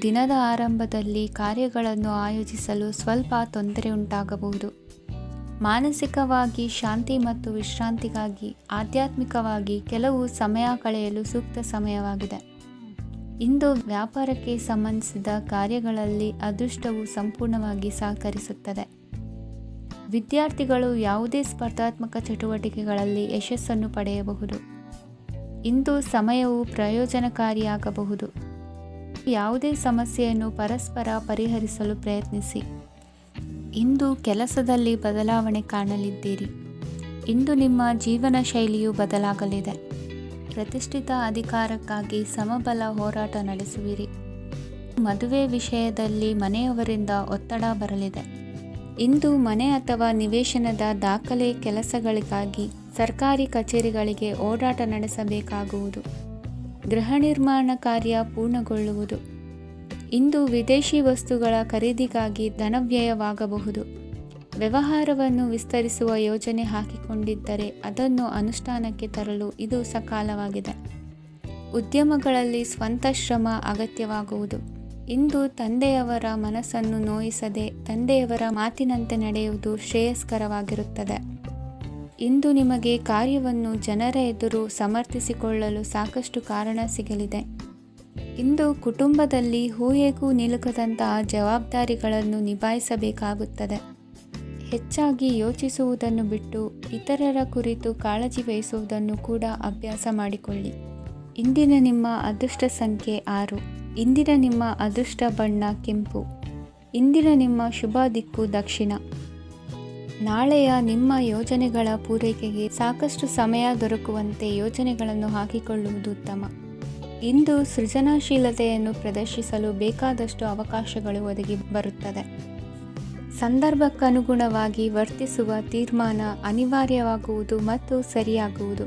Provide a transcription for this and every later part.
ದಿನದ ಆರಂಭದಲ್ಲಿ ಕಾರ್ಯಗಳನ್ನು ಆಯೋಜಿಸಲು ಸ್ವಲ್ಪ ತೊಂದರೆ ಉಂಟಾಗಬಹುದು. ಮಾನಸಿಕವಾಗಿ ಶಾಂತಿ ಮತ್ತು ವಿಶ್ರಾಂತಿಗಾಗಿ ಆಧ್ಯಾತ್ಮಿಕವಾಗಿ ಕೆಲವು ಸಮಯ ಕಳೆಯಲು ಸೂಕ್ತ ಸಮಯವಾಗಿದೆ. ಇಂದು ವ್ಯಾಪಾರಕ್ಕೆ ಸಂಬಂಧಿಸಿದ ಕಾರ್ಯಗಳಲ್ಲಿ ಅದೃಷ್ಟವು ಸಂಪೂರ್ಣವಾಗಿ ಸಹಕರಿಸುತ್ತದೆ. ವಿದ್ಯಾರ್ಥಿಗಳು ಯಾವುದೇ ಸ್ಪರ್ಧಾತ್ಮಕ ಚಟುವಟಿಕೆಗಳಲ್ಲಿ ಯಶಸ್ಸನ್ನು ಪಡೆಯಬಹುದು. ಇಂದು ಸಮಯವು ಪ್ರಯೋಜನಕಾರಿಯಾಗಬಹುದು. ಯಾವುದೇ ಸಮಸ್ಯೆಯನ್ನು ಪರಸ್ಪರ ಪರಿಹರಿಸಲು ಪ್ರಯತ್ನಿಸಿ. ಇಂದು ಕೆಲಸದಲ್ಲಿ ಬದಲಾವಣೆ ಕಾಣಲಿದ್ದೀರಿ. ಇಂದು ನಿಮ್ಮ ಜೀವನ ಶೈಲಿಯು ಬದಲಾಗಲಿದೆ. ಪ್ರತಿಷ್ಠಿತ ಅಧಿಕಾರಕ್ಕಾಗಿ ಸಮಬಲ ಹೋರಾಟ ನಡೆಸುವಿರಿ. ಮದುವೆ ವಿಷಯದಲ್ಲಿ ಮನೆಯವರಿಂದ ಒತ್ತಡ ಬರಲಿದೆ. ಇಂದು ಮನೆ ಅಥವಾ ನಿವೇಶನದ ದಾಖಲೆ ಕೆಲಸಗಳಿಗಾಗಿ ಸರ್ಕಾರಿ ಕಚೇರಿಗಳಿಗೆ ಓಡಾಟ ನಡೆಸಬೇಕಾಗುವುದು. ಗೃಹ ನಿರ್ಮಾಣ ಕಾರ್ಯ ಪೂರ್ಣಗೊಳ್ಳುವುದು. ಇಂದು ವಿದೇಶಿ ವಸ್ತುಗಳ ಖರೀದಿಗಾಗಿ ಧನವ್ಯಯವಾಗಬಹುದು. ವ್ಯವಹಾರವನ್ನು ವಿಸ್ತರಿಸುವ ಯೋಜನೆ ಹಾಕಿಕೊಂಡಿದ್ದರೆ ಅದನ್ನು ಅನುಷ್ಠಾನಕ್ಕೆ ತರಲು ಇದು ಸಕಾಲವಾಗಿದೆ. ಉದ್ಯಮಗಳಲ್ಲಿ ಸ್ವಂತ ಶ್ರಮ ಅಗತ್ಯವಾಗುವುದು. ಇಂದು ತಂದೆಯವರ ಮನಸ್ಸನ್ನು ನೋಯಿಸದೆ ತಂದೆಯವರ ಮಾತಿನಂತೆ ನಡೆಯುವುದು ಶ್ರೇಯಸ್ಕರವಾಗಿರುತ್ತದೆ. ಇಂದು ನಿಮಗೆ ಕಾರ್ಯವನ್ನು ಜನರ ಎದುರು ಸಮರ್ಥಿಸಿಕೊಳ್ಳಲು ಸಾಕಷ್ಟು ಕಾರಣ ಸಿಗಲಿದೆ. ಇಂದು ಕುಟುಂಬದಲ್ಲಿ ಊಹೆಗೂ ನಿಲುಕದಂತಹ ಜವಾಬ್ದಾರಿಗಳನ್ನು ನಿಭಾಯಿಸಬೇಕಾಗುತ್ತದೆ. ಹೆಚ್ಚಾಗಿ ಯೋಚಿಸುವುದನ್ನು ಬಿಟ್ಟು ಇತರರ ಕುರಿತು ಕಾಳಜಿ ವಹಿಸುವುದನ್ನು ಕೂಡ ಅಭ್ಯಾಸ ಮಾಡಿಕೊಳ್ಳಿ. ಇಂದಿನ ನಿಮ್ಮ ಅದೃಷ್ಟ ಸಂಖ್ಯೆ 6. ಇಂದಿನ ನಿಮ್ಮ ಅದೃಷ್ಟ ಬಣ್ಣ ಕೆಂಪು. ಇಂದಿನ ನಿಮ್ಮ ಶುಭ ದಿಕ್ಕು ದಕ್ಷಿಣ. ನಾಳೆಯ ನಿಮ್ಮ ಯೋಜನೆಗಳ ಪೂರೈಕೆಗೆ ಸಾಕಷ್ಟು ಸಮಯ ದೊರಕುವಂತೆ ಯೋಜನೆಗಳನ್ನು ಹಾಕಿಕೊಳ್ಳುವುದು ಉತ್ತಮ. ಇಂದು ಸೃಜನಶೀಲತೆಯನ್ನು ಪ್ರದರ್ಶಿಸಲು ಬೇಕಾದಷ್ಟು ಅವಕಾಶಗಳು ಒದಗಿ ಬರುತ್ತದೆ. ಸಂದರ್ಭಕ್ಕನುಗುಣವಾಗಿ ವರ್ತಿಸುವ ತೀರ್ಮಾನ ಅನಿವಾರ್ಯವಾಗುವುದು ಮತ್ತು ಸರಿಯಾಗುವುದು.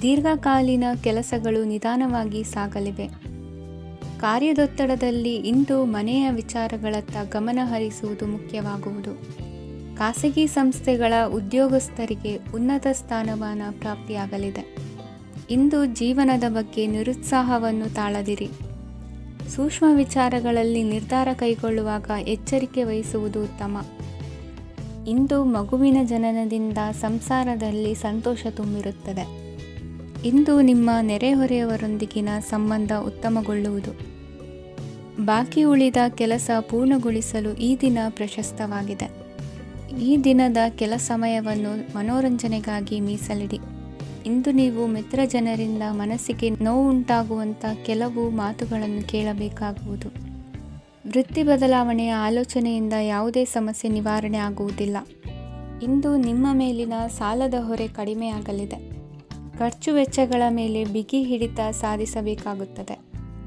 ದೀರ್ಘಕಾಲೀನ ಕೆಲಸಗಳು ನಿಧಾನವಾಗಿ ಸಾಗಲಿವೆ. ಕಾರ್ಯದೊತ್ತಡದಲ್ಲಿ ಇಂದು ಮನೆಯ ವಿಚಾರಗಳತ್ತ ಗಮನ ಹರಿಸುವುದು ಮುಖ್ಯವಾಗುವುದು. ಖಾಸಗಿ ಸಂಸ್ಥೆಗಳ ಉದ್ಯೋಗಸ್ಥರಿಗೆ ಉನ್ನತ ಸ್ಥಾನಮಾನ ಪ್ರಾಪ್ತಿಯಾಗಲಿದೆ. ಇಂದು ಜೀವನದ ಬಗ್ಗೆ ನಿರುತ್ಸಾಹವನ್ನು ತಾಳದಿರಿ. ಸೂಕ್ಷ್ಮ ವಿಚಾರಗಳಲ್ಲಿ ನಿರ್ಧಾರ ಕೈಗೊಳ್ಳುವಾಗ ಎಚ್ಚರಿಕೆ ವಹಿಸುವುದು ಉತ್ತಮ. ಇಂದು ಮಗುವಿನ ಜನನದಿಂದ ಸಂಸಾರದಲ್ಲಿ ಸಂತೋಷ ತುಂಬಿರುತ್ತದೆ. ಇಂದು ನಿಮ್ಮ ನೆರೆಹೊರೆಯವರೊಂದಿಗಿನ ಸಂಬಂಧ ಉತ್ತಮಗೊಳ್ಳುವುದು. ಬಾಕಿ ಉಳಿದ ಕೆಲಸ ಪೂರ್ಣಗೊಳಿಸಲು ಈ ದಿನ ಪ್ರಶಸ್ತವಾಗಿದೆ. ಈ ದಿನದ ಕೆಲ ಸಮಯವನ್ನು ಮನೋರಂಜನೆಗಾಗಿ ಮೀಸಲಿಡಿ. ಇಂದು ನೀವು ಮಿತ್ರ ಜನರಿಂದ ಮನಸ್ಸಿಗೆ ನೋವುಂಟಾಗುವಂಥ ಕೆಲವು ಮಾತುಗಳನ್ನು ಕೇಳಬೇಕಾಗುವುದು. ವೃತ್ತಿ ಬದಲಾವಣೆಯ ಆಲೋಚನೆಯಿಂದ ಯಾವುದೇ ಸಮಸ್ಯೆ ನಿವಾರಣೆ ಆಗುವುದಿಲ್ಲ. ಇಂದು ನಿಮ್ಮ ಮೇಲಿನ ಸಾಲದ ಹೊರೆ ಕಡಿಮೆಯಾಗಲಿದೆ. ಖರ್ಚು ವೆಚ್ಚಗಳ ಮೇಲೆ ಬಿಗಿ ಹಿಡಿತ ಸಾಧಿಸಬೇಕಾಗುತ್ತದೆ.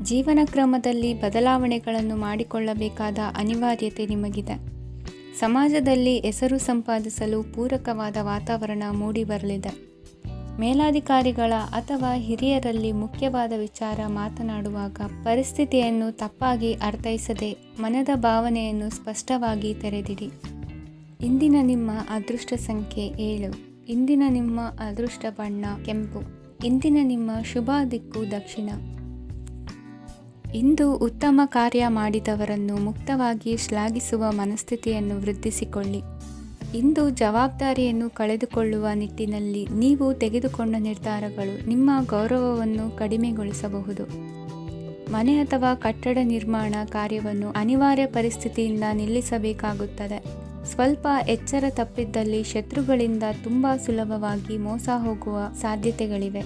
ಜೀವನ ಕ್ರಮದಲ್ಲಿ ಬದಲಾವಣೆಗಳನ್ನು ಮಾಡಿಕೊಳ್ಳಬೇಕಾದ ಅನಿವಾರ್ಯತೆ ನಿಮಗಿದೆ. ಸಮಾಜದಲ್ಲಿ ಹೆಸರು ಸಂಪಾದಿಸಲು ಪೂರಕವಾದ ವಾತಾವರಣ ಮೂಡಿಬರಲಿದೆ. ಮೇಲಾಧಿಕಾರಿಗಳ ಅಥವಾ ಹಿರಿಯರಲ್ಲಿ ಮುಖ್ಯವಾದ ವಿಚಾರ ಮಾತನಾಡುವಾಗ ಪರಿಸ್ಥಿತಿಯನ್ನು ತಪ್ಪಾಗಿ ಅರ್ಥೈಸದೆ ಮನದ ಭಾವನೆಯನ್ನು ಸ್ಪಷ್ಟವಾಗಿ ತೆರೆದಿಡಿ. ಇಂದಿನ ನಿಮ್ಮ ಅದೃಷ್ಟ ಸಂಖ್ಯೆ 7. ಇಂದಿನ ನಿಮ್ಮ ಅದೃಷ್ಟ ಬಣ್ಣ ಕೆಂಪು. ಇಂದಿನ ನಿಮ್ಮ ಶುಭ ದಿಕ್ಕು ದಕ್ಷಿಣ. ಇಂದು ಉತ್ತಮ ಕಾರ್ಯ ಮಾಡಿದವರನ್ನು ಮುಕ್ತವಾಗಿ ಶ್ಲಾಘಿಸುವ ಮನಸ್ಥಿತಿಯನ್ನು ವೃದ್ಧಿಸಿಕೊಳ್ಳಿ. ಇಂದು ಜವಾಬ್ದಾರಿಯನ್ನು ಕಳೆದುಕೊಳ್ಳುವ ನಿಟ್ಟಿನಲ್ಲಿ ನೀವು ತೆಗೆದುಕೊಂಡ ನಿರ್ಧಾರಗಳು ನಿಮ್ಮ ಗೌರವವನ್ನು ಕಡಿಮೆಗೊಳಿಸಬಹುದು. ಮನೆ ಅಥವಾ ಕಟ್ಟಡ ನಿರ್ಮಾಣ ಕಾರ್ಯವನ್ನು ಅನಿವಾರ್ಯ ಪರಿಸ್ಥಿತಿಯಿಂದ ನಿಲ್ಲಿಸಬೇಕಾಗುತ್ತದೆ. ಸ್ವಲ್ಪ ಎಚ್ಚರ ತಪ್ಪಿದ್ದಲ್ಲಿ ಶತ್ರುಗಳಿಂದ ತುಂಬ ಸುಲಭವಾಗಿ ಮೋಸ ಹೋಗುವ ಸಾಧ್ಯತೆಗಳಿವೆ.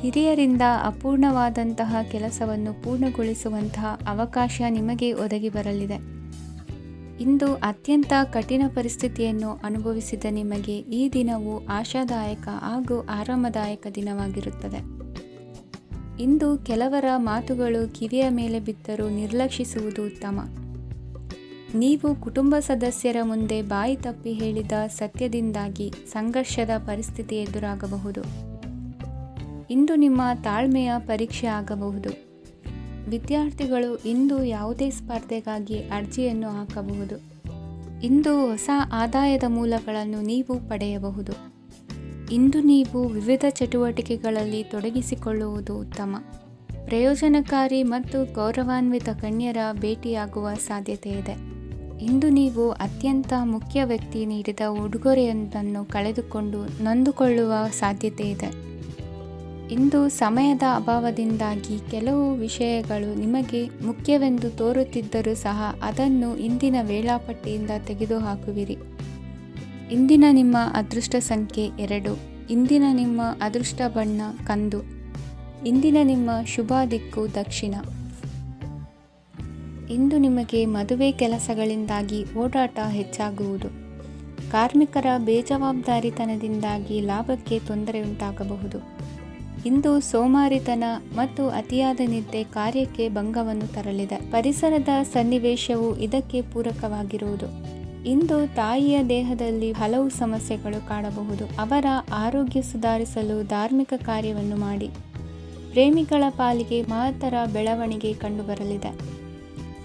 ಹಿರಿಯರಿಂದ ಅಪೂರ್ಣವಾದಂತಹ ಕೆಲಸವನ್ನು ಪೂರ್ಣಗೊಳಿಸುವಂತಹ ಅವಕಾಶ ನಿಮಗೆ ಒದಗಿ ಬರಲಿದೆ. ಇಂದು ಅತ್ಯಂತ ಕಠಿಣ ಪರಿಸ್ಥಿತಿಯನ್ನು ಅನುಭವಿಸಿದ ನಿಮಗೆ ಈ ದಿನವು ಆಶಾದಾಯಕ ಹಾಗೂ ಆರಾಮದಾಯಕ ದಿನವಾಗಿರುತ್ತದೆ. ಇಂದು ಕೆಲವರ ಮಾತುಗಳು ಕಿವಿಯ ಮೇಲೆ ಬಿದ್ದರೂ ನಿರ್ಲಕ್ಷಿಸುವುದು ಉತ್ತಮ. ನೀವು ಕುಟುಂಬ ಸದಸ್ಯರ ಮುಂದೆ ಬಾಯಿ ತಪ್ಪಿ ಹೇಳಿದ ಸತ್ಯದಿಂದಾಗಿ ಸಂಘರ್ಷದ ಪರಿಸ್ಥಿತಿ ಎದುರಾಗಬಹುದು. ಇಂದು ನಿಮ್ಮ ತಾಳ್ಮೆಯ ಪರೀಕ್ಷೆ ಆಗಬಹುದು. ವಿದ್ಯಾರ್ಥಿಗಳು ಇಂದು ಯಾವುದೇ ಸ್ಪರ್ಧೆಗಾಗಿ ಅರ್ಜಿಯನ್ನು ಹಾಕಬಹುದು. ಇಂದು ಹೊಸ ಆದಾಯದ ಮೂಲಗಳನ್ನು ನೀವು ಪಡೆಯಬಹುದು. ಇಂದು ನೀವು ವಿವಿಧ ಚಟುವಟಿಕೆಗಳಲ್ಲಿ ತೊಡಗಿಸಿಕೊಳ್ಳುವುದು ಉತ್ತಮ. ಪ್ರಯೋಜನಕಾರಿ ಮತ್ತು ಗೌರವಾನ್ವಿತ ಗಣ್ಯರ ಭೇಟಿಯಾಗುವ ಸಾಧ್ಯತೆ ಇದೆ. ಇಂದು ನೀವು ಅತ್ಯಂತ ಮುಖ್ಯ ವ್ಯಕ್ತಿ ನೀಡಿದ ಉಡುಗೊರೆಯೊಂದನ್ನು ಕಳೆದುಕೊಂಡು ನೊಂದುಕೊಳ್ಳುವ ಸಾಧ್ಯತೆ ಇದೆ. ಇಂದು ಸಮಯದ ಅಭಾವದಿಂದಾಗಿ ಕೆಲವು ವಿಷಯಗಳು ನಿಮಗೆ ಮುಖ್ಯವೆಂದು ತೋರುತ್ತಿದ್ದರೂ ಸಹ ಅದನ್ನು ಇಂದಿನ ವೇಳಾಪಟ್ಟಿಯಿಂದ ತೆಗೆದುಹಾಕುವಿರಿ. ಇಂದಿನ ನಿಮ್ಮ ಅದೃಷ್ಟ ಸಂಖ್ಯೆ 2. ಇಂದಿನ ನಿಮ್ಮ ಅದೃಷ್ಟ ಬಣ್ಣ ಕಂದು. ಇಂದಿನ ನಿಮ್ಮ ಶುಭ ದಿಕ್ಕು ದಕ್ಷಿಣ. ಇಂದು ನಿಮಗೆ ಮದುವೆ ಕೆಲಸಗಳಿಂದಾಗಿ ಓಡಾಟ ಹೆಚ್ಚಾಗುವುದು. ಕಾರ್ಮಿಕರ ಬೇಜವಾಬ್ದಾರಿತನದಿಂದಾಗಿ ಲಾಭಕ್ಕೆ ತೊಂದರೆಯುಂಟಾಗಬಹುದು. ಇಂದು ಸೋಮಾರಿತನ ಮತ್ತು ಅತಿಯಾದ ನಿದ್ದೆ ಕಾರ್ಯಕ್ಕೆ ಭಂಗವನ್ನು ತರಲಿದೆ. ಪರಿಸರದ ಸನ್ನಿವೇಶವು ಇದಕ್ಕೆ ಪೂರಕವಾಗಿರುವುದು. ಇಂದು ತಾಯಿಯ ದೇಹದಲ್ಲಿ ಹಲವು ಸಮಸ್ಯೆಗಳು ಕಾಡಬಹುದು. ಅವರ ಆರೋಗ್ಯ ಸುಧಾರಿಸಲು ಧಾರ್ಮಿಕ ಕಾರ್ಯವನ್ನು ಮಾಡಿ. ಪ್ರೇಮಿಗಳ ಪಾಲಿಗೆ ಮಹತ್ತರ ಬೆಳವಣಿಗೆ ಕಂಡುಬರಲಿದೆ.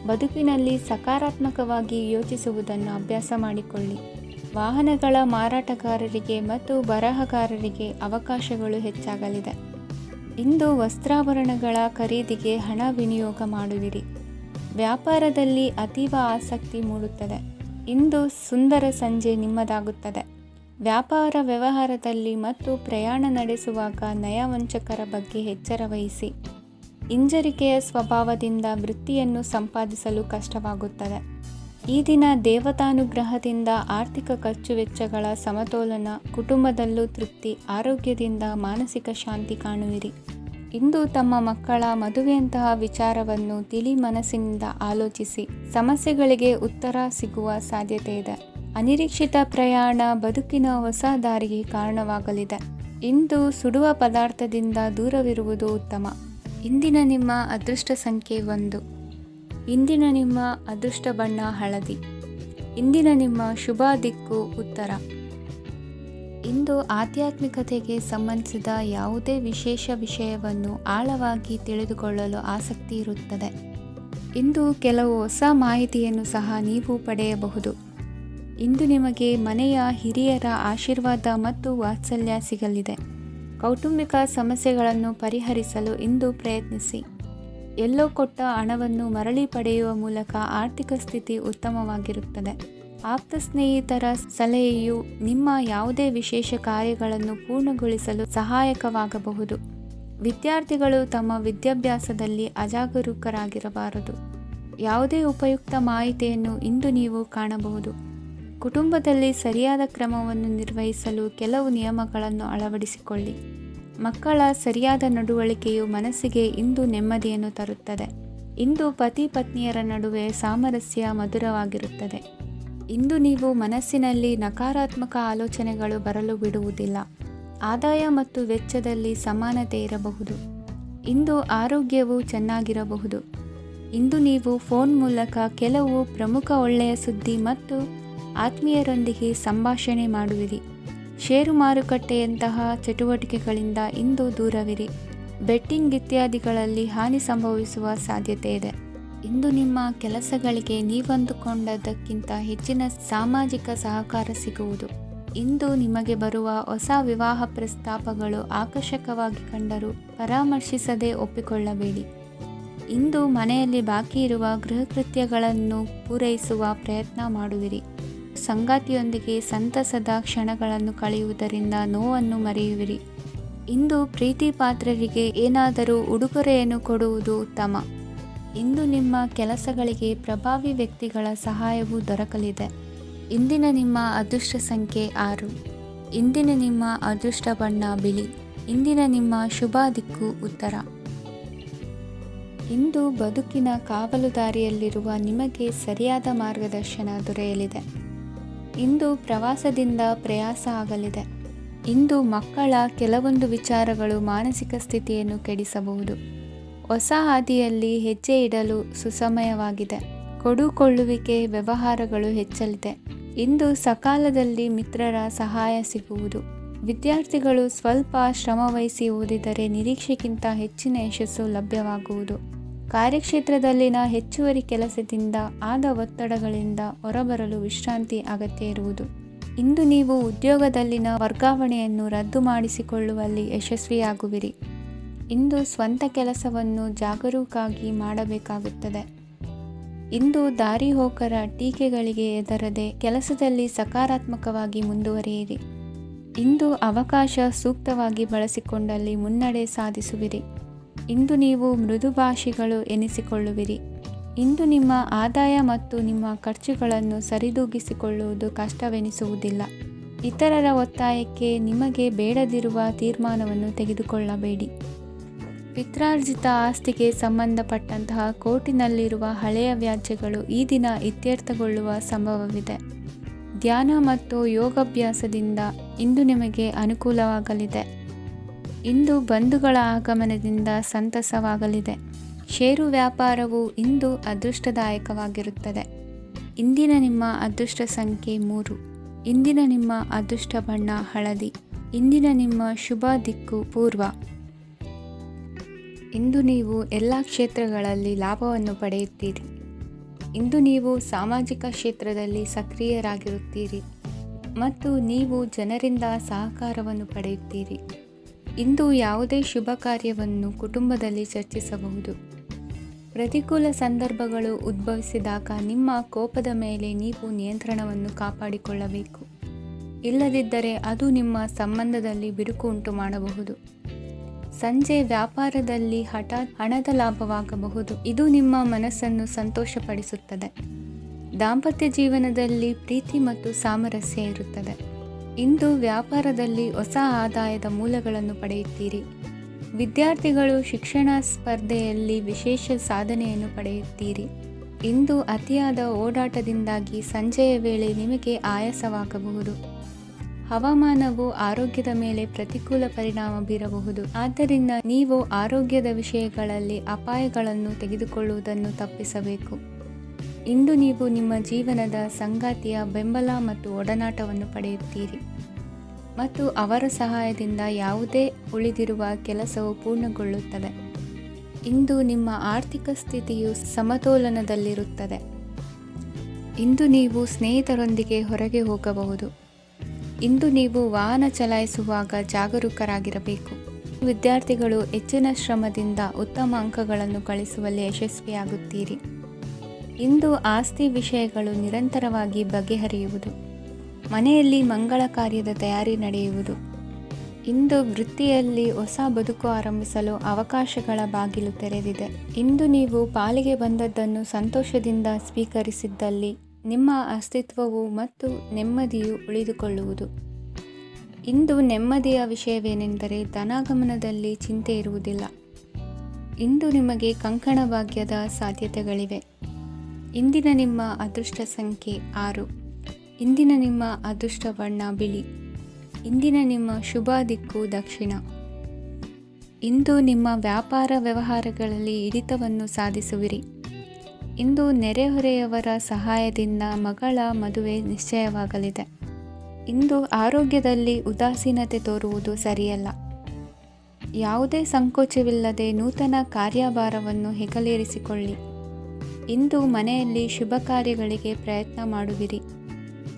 ಬದುಕಿನಲ್ಲಿ ಸಕಾರಾತ್ಮಕವಾಗಿ ಯೋಚಿಸುವುದನ್ನು ಅಭ್ಯಾಸ ಮಾಡಿಕೊಳ್ಳಿ. ವಾಹನಗಳ ಮಾರಾಟಗಾರರಿಗೆ ಮತ್ತು ಬರಹಗಾರರಿಗೆ ಅವಕಾಶಗಳು ಹೆಚ್ಚಾಗಲಿದೆ. ಇಂದು ವಸ್ತ್ರಾಭರಣಗಳ ಖರೀದಿಗೆ ಹಣ ವಿನಿಯೋಗ ಮಾಡುವಿರಿ. ವ್ಯಾಪಾರದಲ್ಲಿ ಅತೀವ ಆಸಕ್ತಿ ಮೂಡುತ್ತದೆ. ಇಂದು ಸುಂದರ ಸಂಜೆ ನಿಮ್ಮದಾಗುತ್ತದೆ. ವ್ಯಾಪಾರ ವ್ಯವಹಾರದಲ್ಲಿ ಮತ್ತು ಪ್ರಯಾಣ ನಡೆಸುವಾಗ ನಯವಂಚಕರ ಬಗ್ಗೆ ಎಚ್ಚರ ವಹಿಸಿ. ಹಿಂಜರಿಕೆಯ ಸ್ವಭಾವದಿಂದ ವೃತ್ತಿಯನ್ನು ಸಂಪಾದಿಸಲು ಕಷ್ಟವಾಗುತ್ತದೆ. ಈ ದಿನ ದೇವತಾನುಗ್ರಹದಿಂದ ಆರ್ಥಿಕ ಖರ್ಚು ವೆಚ್ಚಗಳ ಸಮತೋಲನ, ಕುಟುಂಬದಲ್ಲೂ ತೃಪ್ತಿ, ಆರೋಗ್ಯದಿಂದ ಮಾನಸಿಕ ಶಾಂತಿ ಕಾಣುವಿರಿ. ಇಂದು ತಮ್ಮ ಮಕ್ಕಳ ಮದುವೆಯಂತಹ ವಿಚಾರವನ್ನು ತಿಳಿ ಮನಸ್ಸಿನಿಂದ ಆಲೋಚಿಸಿ ಸಮಸ್ಯೆಗಳಿಗೆ ಉತ್ತರ ಸಿಗುವ ಸಾಧ್ಯತೆ ಇದೆ. ಅನಿರೀಕ್ಷಿತ ಪ್ರಯಾಣ ಬದುಕಿನ ಹೊಸ ದಾರಿಗೆ ಕಾರಣವಾಗಲಿದೆ. ಇಂದು ಸುಡುವ ಪದಾರ್ಥದಿಂದ ದೂರವಿರುವುದು ಉತ್ತಮ. ಇಂದಿನ ನಿಮ್ಮ ಅದೃಷ್ಟ ಸಂಖ್ಯೆ 1. ಇಂದಿನ ನಿಮ್ಮ ಅದೃಷ್ಟ ಬಣ್ಣ ಹಳದಿ. ಇಂದಿನ ನಿಮ್ಮ ಶುಭ ದಿಕ್ಕು ಉತ್ತರ. ಇಂದು ಆಧ್ಯಾತ್ಮಿಕತೆಗೆ ಸಂಬಂಧಿಸಿದ ಯಾವುದೇ ವಿಶೇಷ ವಿಷಯವನ್ನು ಆಳವಾಗಿ ತಿಳಿದುಕೊಳ್ಳಲು ಆಸಕ್ತಿ ಇರುತ್ತದೆ. ಇಂದು ಕೆಲವು ಹೊಸ ಮಾಹಿತಿಯನ್ನು ಸಹ ನೀವು ಪಡೆಯಬಹುದು. ಇಂದು ನಿಮಗೆ ಮನೆಯ ಹಿರಿಯರ ಆಶೀರ್ವಾದ ಮತ್ತು ವಾತ್ಸಲ್ಯ ಸಿಗಲಿದೆ. ಕೌಟುಂಬಿಕ ಸಮಸ್ಯೆಗಳನ್ನು ಪರಿಹರಿಸಲು ಇಂದು ಪ್ರಯತ್ನಿಸಿ. ಎಲ್ಲೋ ಕೊಟ್ಟ ಹಣವನ್ನು ಮರಳಿ ಪಡೆಯುವ ಮೂಲಕ ಆರ್ಥಿಕ ಸ್ಥಿತಿ ಉತ್ತಮವಾಗಿರುತ್ತದೆ. ಆಪ್ತ ಸ್ನೇಹಿತರ ಸಲಹೆಯು ನಿಮ್ಮ ಯಾವುದೇ ವಿಶೇಷ ಕಾರ್ಯಗಳನ್ನು ಪೂರ್ಣಗೊಳಿಸಲು ಸಹಾಯಕವಾಗಬಹುದು. ವಿದ್ಯಾರ್ಥಿಗಳು ತಮ್ಮ ವಿದ್ಯಾಭ್ಯಾಸದಲ್ಲಿ ಅಜಾಗರೂಕರಾಗಿರಬಾರದು. ಯಾವುದೇ ಉಪಯುಕ್ತ ಮಾಹಿತಿಯನ್ನು ಇಂದು ನೀವು ಕಾಣಬಹುದು. ಕುಟುಂಬದಲ್ಲಿ ಸರಿಯಾದ ಕ್ರಮವನ್ನು ನಿರ್ವಹಿಸಲು ಕೆಲವು ನಿಯಮಗಳನ್ನು ಅಳವಡಿಸಿಕೊಳ್ಳಿ. ಮಕ್ಕಳ ಸರಿಯಾದ ನಡವಳಿಕೆಯು ಮನಸ್ಸಿಗೆ ಇಂದು ನೆಮ್ಮದಿಯನ್ನು ತರುತ್ತದೆ. ಇಂದು ಪತಿ ಪತ್ನಿಯರ ನಡುವೆ ಸಾಮರಸ್ಯ ಮಧುರವಾಗಿರುತ್ತದೆ. ಇಂದು ನೀವು ಮನಸ್ಸಿನಲ್ಲಿ ನಕಾರಾತ್ಮಕ ಆಲೋಚನೆಗಳು ಬರಲು ಬಿಡುವುದಿಲ್ಲ. ಆದಾಯ ಮತ್ತು ವೆಚ್ಚದಲ್ಲಿ ಸಮಾನತೆ ಇರಬಹುದು. ಇಂದು ಆರೋಗ್ಯವು ಚೆನ್ನಾಗಿರಬಹುದು. ಇಂದು ನೀವು ಫೋನ್ ಮೂಲಕ ಕೆಲವು ಪ್ರಮುಖ ಒಳ್ಳೆಯ ಸುದ್ದಿ ಮತ್ತು ಆತ್ಮೀಯರೊಂದಿಗೆ ಸಂಭಾಷಣೆ ಮಾಡುವಿರಿ. ಷೇರು ಮಾರುಕಟ್ಟೆಯಂತಹ ಚಟುವಟಿಕೆಗಳಿಂದ ಇಂದು ದೂರವಿರಿ. ಬೆಟ್ಟಿಂಗ್ ಇತ್ಯಾದಿಗಳಲ್ಲಿ ಹಾನಿ ಸಂಭವಿಸುವ ಸಾಧ್ಯತೆ ಇದೆ. ಇಂದು ನಿಮ್ಮ ಕೆಲಸಗಳಿಗೆ ನೀವಂದುಕೊಂಡದ್ದಕ್ಕಿಂತ ಹೆಚ್ಚಿನ ಸಾಮಾಜಿಕ ಸಹಕಾರ ಸಿಗುವುದು. ಇಂದು ನಿಮಗೆ ಬರುವ ಹೊಸ ವಿವಾಹ ಪ್ರಸ್ತಾಪಗಳು ಆಕರ್ಷಕವಾಗಿ ಕಂಡರೂ ಪರಾಮರ್ಶಿಸದೆ ಒಪ್ಪಿಕೊಳ್ಳಬೇಡಿ. ಇಂದು ಮನೆಯಲ್ಲಿ ಬಾಕಿ ಇರುವ ಗೃಹಕೃತ್ಯಗಳನ್ನು ಪೂರೈಸುವ ಪ್ರಯತ್ನ ಮಾಡುವಿರಿ. ಸಂಗಾತಿಯೊಂದಿಗೆ ಸಂತಸದ ಕ್ಷಣಗಳನ್ನು ಕಳೆಯುವುದರಿಂದ ನೋವನ್ನು ಮರೆಯುವಿರಿ. ಇಂದು ಪ್ರೀತಿ ಪಾತ್ರರಿಗೆ ಏನಾದರೂ ಉಡುಗೊರೆಯನ್ನು ಕೊಡುವುದು ಉತ್ತಮ. ಇಂದು ನಿಮ್ಮ ಕೆಲಸಗಳಿಗೆ ಪ್ರಭಾವಿ ವ್ಯಕ್ತಿಗಳ ಸಹಾಯವು ದೊರಕಲಿದೆ. ಇಂದಿನ ನಿಮ್ಮ ಅದೃಷ್ಟ ಸಂಖ್ಯೆ 6. ಇಂದಿನ ನಿಮ್ಮ ಅದೃಷ್ಟ ಬಣ್ಣ ಬಿಳಿ. ಇಂದಿನ ನಿಮ್ಮ ಶುಭ ದಿಕ್ಕು ಉತ್ತರ. ಇಂದು ಬದುಕಿನ ಕಾವಲುದಾರಿಯಲ್ಲಿರುವ ನಿಮಗೆ ಸರಿಯಾದ ಮಾರ್ಗದರ್ಶನ ದೊರೆಯಲಿದೆ. ಇಂದು ಪ್ರವಾಸದಿಂದ ಪ್ರಯಾಸ ಆಗಲಿದೆ. ಇಂದು ಮಕ್ಕಳ ಕೆಲವೊಂದು ವಿಚಾರಗಳು ಮಾನಸಿಕ ಸ್ಥಿತಿಯನ್ನು ಕೆಡಿಸಬಹುದು. ಹೊಸ ಹಾದಿಯಲ್ಲಿ ಹೆಜ್ಜೆ ಇಡಲು ಸುಸಮಯವಾಗಿದೆ. ಕೊಡುಕೊಳ್ಳುವಿಕೆ ವ್ಯವಹಾರಗಳು ಹೆಚ್ಚಲಿದೆ. ಇಂದು ಸಕಾಲದಲ್ಲಿ ಮಿತ್ರರ ಸಹಾಯ ಸಿಗುವುದು. ವಿದ್ಯಾರ್ಥಿಗಳು ಸ್ವಲ್ಪ ಶ್ರಮವಹಿಸಿ ಓದಿದರೆ ನಿರೀಕ್ಷೆಗಿಂತ ಹೆಚ್ಚಿನ ಯಶಸ್ಸು ಲಭ್ಯವಾಗುವುದು. ಕಾರ್ಯಕ್ಷೇತ್ರದಲ್ಲಿನ ಹೆಚ್ಚುವರಿ ಕೆಲಸದಿಂದ ಆದ ಒತ್ತಡಗಳಿಂದ ಹೊರಬರಲು ವಿಶ್ರಾಂತಿ ಅಗತ್ಯ ಇರುವುದು. ಇಂದು ನೀವು ಉದ್ಯೋಗದಲ್ಲಿನ ವರ್ಗಾವಣೆಯನ್ನು ರದ್ದು ಮಾಡಿಸಿಕೊಳ್ಳುವಲ್ಲಿ ಯಶಸ್ವಿಯಾಗುವಿರಿ. ಇಂದು ಸ್ವಂತ ಕೆಲಸವನ್ನು ಜಾಗರೂಕರಾಗಿ ಮಾಡಬೇಕಾಗುತ್ತದೆ. ಇಂದು ದಾರಿಹೋಕರ ಟೀಕೆಗಳಿಗೆ ಹೆದರದೆ ಕೆಲಸದಲ್ಲಿ ಸಕಾರಾತ್ಮಕವಾಗಿ ಮುಂದುವರಿಯಿರಿ. ಇಂದು ಅವಕಾಶ ಸೂಕ್ತವಾಗಿ ಬಳಸಿಕೊಂಡಲ್ಲಿ ಮುನ್ನಡೆ ಸಾಧಿಸುವಿರಿ. ಇಂದು ನೀವು ಮೃದುಭಾಷಿಗಳು ಎನಿಸಿಕೊಳ್ಳುವಿರಿ. ಇಂದು ನಿಮ್ಮ ಆದಾಯ ಮತ್ತು ನಿಮ್ಮ ಖರ್ಚುಗಳನ್ನು ಸರಿದೂಗಿಸಿಕೊಳ್ಳುವುದು ಕಷ್ಟವೆನಿಸುವುದಿಲ್ಲ. ಇತರರ ಒತ್ತಾಯಕ್ಕೆ ನಿಮಗೆ ಬೇಡದಿರುವ ತೀರ್ಮಾನವನ್ನು ತೆಗೆದುಕೊಳ್ಳಬೇಡಿ. ಪಿತ್ರಾರ್ಜಿತ ಆಸ್ತಿಗೆ ಸಂಬಂಧಪಟ್ಟಂತಹ ಕೋರ್ಟಿನಲ್ಲಿರುವ ಹಳೆಯ ವ್ಯಾಜ್ಯಗಳು ಈ ದಿನ ಇತ್ಯರ್ಥಗೊಳ್ಳುವ ಸಂಭವವಿದೆ. ಧ್ಯಾನ ಮತ್ತು ಯೋಗಾಭ್ಯಾಸದಿಂದ ಇಂದು ನಿಮಗೆ ಅನುಕೂಲವಾಗಲಿದೆ. ಇಂದು ಬಂಧುಗಳ ಆಗಮನದಿಂದ ಸಂತಸವಾಗಲಿದೆ. ಷೇರು ವ್ಯಾಪಾರವು ಇಂದು ಅದೃಷ್ಟದಾಯಕವಾಗಿರುತ್ತದೆ. ಇಂದಿನ ನಿಮ್ಮ ಅದೃಷ್ಟ ಸಂಖ್ಯೆ 3. ಇಂದಿನ ನಿಮ್ಮ ಅದೃಷ್ಟ ಬಣ್ಣ ಹಳದಿ. ಇಂದಿನ ನಿಮ್ಮ ಶುಭ ದಿಕ್ಕು ಪೂರ್ವ. ಇಂದು ನೀವು ಎಲ್ಲ ಕ್ಷೇತ್ರಗಳಲ್ಲಿ ಲಾಭವನ್ನು ಪಡೆಯುತ್ತೀರಿ. ಇಂದು ನೀವು ಸಾಮಾಜಿಕ ಕ್ಷೇತ್ರದಲ್ಲಿ ಸಕ್ರಿಯರಾಗಿರುತ್ತೀರಿ ಮತ್ತು ನೀವು ಜನರಿಂದ ಸಹಕಾರವನ್ನು ಪಡೆಯುತ್ತೀರಿ. ಇಂದು ಯಾವುದೇ ಶುಭ ಕಾರ್ಯವನ್ನು ಕುಟುಂಬದಲ್ಲಿ ಚರ್ಚಿಸಬಹುದು. ಪ್ರತಿಕೂಲ ಸಂದರ್ಭಗಳು ಉದ್ಭವಿಸಿದಾಗ ನಿಮ್ಮ ಕೋಪದ ಮೇಲೆ ನೀವು ನಿಯಂತ್ರಣವನ್ನು ಕಾಪಾಡಿಕೊಳ್ಳಬೇಕು. ಇಲ್ಲದಿದ್ದರೆ ಅದು ನಿಮ್ಮ ಸಂಬಂಧದಲ್ಲಿ ಬಿರುಕು ಉಂಟು ಮಾಡಬಹುದು. ಸಂಜೆ ವ್ಯಾಪಾರದಲ್ಲಿ ಹಠಾತ್ ಹಣದ ಲಾಭವಾಗಬಹುದು. ಇದು ನಿಮ್ಮ ಮನಸ್ಸನ್ನು ಸಂತೋಷಪಡಿಸುತ್ತದೆ. ದಾಂಪತ್ಯ ಜೀವನದಲ್ಲಿ ಪ್ರೀತಿ ಮತ್ತು ಸಾಮರಸ್ಯ ಇರುತ್ತದೆ. ಇಂದು ವ್ಯಾಪಾರದಲ್ಲಿ ಹೊಸ ಆದಾಯದ ಮೂಲಗಳನ್ನು ಪಡೆಯುತ್ತೀರಿ. ವಿದ್ಯಾರ್ಥಿಗಳು ಶಿಕ್ಷಣ ಸ್ಪರ್ಧೆಯಲ್ಲಿ ವಿಶೇಷ ಸಾಧನೆಯನ್ನು ಪಡೆಯುತ್ತೀರಿ. ಇಂದು ಅತಿಯಾದ ಓಡಾಟದಿಂದಾಗಿ ಸಂಜೆಯ ವೇಳೆ ನಿಮಗೆ ಆಯಾಸವಾಗಬಹುದು. ಹವಾಮಾನವು ಆರೋಗ್ಯದ ಮೇಲೆ ಪ್ರತಿಕೂಲ ಪರಿಣಾಮ ಬೀರಬಹುದು. ಆದ್ದರಿಂದ ನೀವು ಆರೋಗ್ಯದ ವಿಷಯಗಳಲ್ಲಿ ಅಪಾಯಗಳನ್ನು ತೆಗೆದುಕೊಳ್ಳುವುದನ್ನು ತಪ್ಪಿಸಬೇಕು. ಇಂದು ನೀವು ನಿಮ್ಮ ಜೀವನದ ಸಂಗಾತಿಯ ಬೆಂಬಲ ಮತ್ತು ಒಡನಾಟವನ್ನು ಪಡೆಯುತ್ತೀರಿ ಮತ್ತು ಅವರ ಸಹಾಯದಿಂದ ಯಾವುದೇ ಉಳಿದಿರುವ ಕೆಲಸವು ಪೂರ್ಣಗೊಳ್ಳುತ್ತದೆ. ಇಂದು ನಿಮ್ಮ ಆರ್ಥಿಕ ಸ್ಥಿತಿಯು ಸಮತೋಲನದಲ್ಲಿರುತ್ತದೆ. ಇಂದು ನೀವು ಸ್ನೇಹಿತರೊಂದಿಗೆ ಹೊರಗೆ ಹೋಗಬಹುದು. ಇಂದು ನೀವು ವಾಹನ ಚಲಾಯಿಸುವಾಗ ಜಾಗರೂಕರಾಗಿರಬೇಕು. ವಿದ್ಯಾರ್ಥಿಗಳು ಹೆಚ್ಚಿನ ಶ್ರಮದಿಂದ ಉತ್ತಮ ಅಂಕಗಳನ್ನು ಗಳಿಸುವಲ್ಲಿ ಯಶಸ್ವಿಯಾಗುತ್ತೀರಿ. ಇಂದು ಆಸ್ತಿ ವಿಷಯಗಳು ನಿರಂತರವಾಗಿ ಬಗೆಹರಿಯುವುದು. ಮನೆಯಲ್ಲಿ ಮಂಗಳ ಕಾರ್ಯದ ತಯಾರಿ ನಡೆಯುವುದು. ಇಂದು ವೃತ್ತಿಯಲ್ಲಿ ಹೊಸ ಬದುಕು ಆರಂಭಿಸಲು ಅವಕಾಶಗಳ ಬಾಗಿಲು ತೆರೆದಿದೆ. ಇಂದು ನೀವು ಪಾಲಿಗೆ ಬಂದದ್ದನ್ನು ಸಂತೋಷದಿಂದ ಸ್ವೀಕರಿಸಿದ್ದಲ್ಲಿ ನಿಮ್ಮ ಅಸ್ತಿತ್ವವು ಮತ್ತು ನೆಮ್ಮದಿಯು ಉಳಿದುಕೊಳ್ಳುವುದು. ಇಂದು ನೆಮ್ಮದಿಯ ವಿಷಯವೇನೆಂದರೆ ಧನಾಗಮನದಲ್ಲಿ ಚಿಂತೆ ಇರುವುದಿಲ್ಲ. ಇಂದು ನಿಮಗೆ ಕಂಕಣ ಭಾಗ್ಯದ ಸಾಧ್ಯತೆಗಳಿವೆ. ಇಂದಿನ ನಿಮ್ಮ ಅದೃಷ್ಟ ಸಂಖ್ಯೆ 6. ಇಂದಿನ ನಿಮ್ಮ ಅದೃಷ್ಟ ಬಣ್ಣ ಬಿಳಿ. ಇಂದಿನ ನಿಮ್ಮ ಶುಭ ದಿಕ್ಕು ದಕ್ಷಿಣ. ಇಂದು ನಿಮ್ಮ ವ್ಯಾಪಾರ ವ್ಯವಹಾರಗಳಲ್ಲಿ ಹಿಡಿತವನ್ನು ಸಾಧಿಸುವಿರಿ. ಇಂದು ನೆರೆಹೊರೆಯವರ ಸಹಾಯದಿಂದ ಮಗಳ ಮದುವೆ ನಿಶ್ಚಯವಾಗಲಿದೆ. ಇಂದು ಆರೋಗ್ಯದಲ್ಲಿ ಉದಾಸೀನತೆ ತೋರುವುದು ಸರಿಯಲ್ಲ. ಯಾವುದೇ ಸಂಕೋಚವಿಲ್ಲದೆ ನೂತನ ಕಾರ್ಯಭಾರವನ್ನು ಹೆಗಲೇರಿಸಿಕೊಳ್ಳಿ. ಇಂದು ಮನೆಯಲ್ಲಿ ಶುಭ ಕಾರ್ಯಗಳಿಗೆ ಪ್ರಯತ್ನ ಮಾಡುವಿರಿ.